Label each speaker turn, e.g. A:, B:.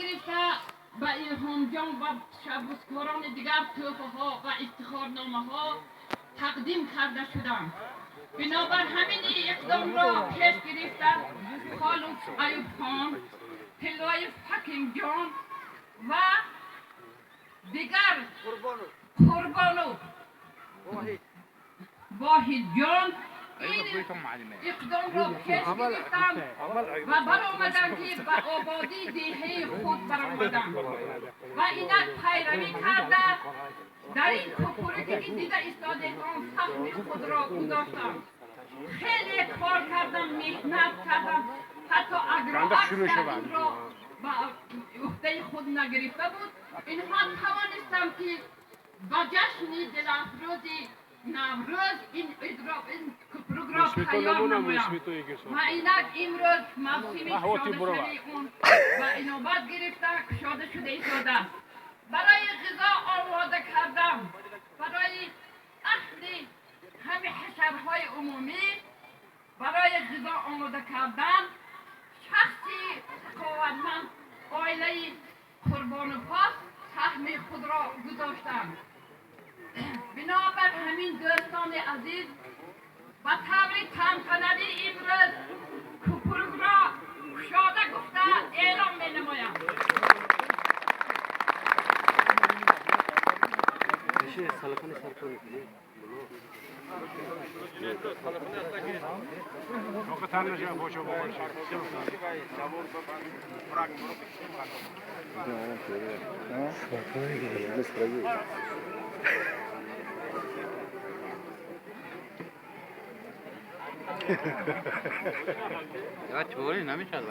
A: گرفته به الهام جان و شبسکاران دیگر توفه ها و افتخارنامه ها تقدیم کرده شدند. بنابر همین اقدام را پیش گرفته خالق ایوب خان، طلایف حکیم جان و دیگر قربانو واحد جان این اقدام را پیش گرفتند و برآمدند که به آبادی دیهه خود برآمدند و اینک پیروی کرده در این کپورتی که دیده استادگان سهم خود را گذاشتند. خیلی کار کردم، محنت کردم، حتی اگرآک این را به عهده خود نگرفته بود. اینها توانستم که با جشن دلافروز نوروز این پروگرام تیار نمایم و اینک امروز موسم شاده شده اون و اینوبت گرفته شاده شده ایستاده. برای غذا آماده کردم، برای اخذ همه حشرهای عمومی برای غذا آماده کردن. شخصی سخاوتمند عائله قربان پاس سهم خود را گذاشتند. بنابر همین دوستان عزیز به طور تنتنه‌ای امروز کپورگ را گشاده گفته اعلام می نمایم.
B: یا چوری نمیشه.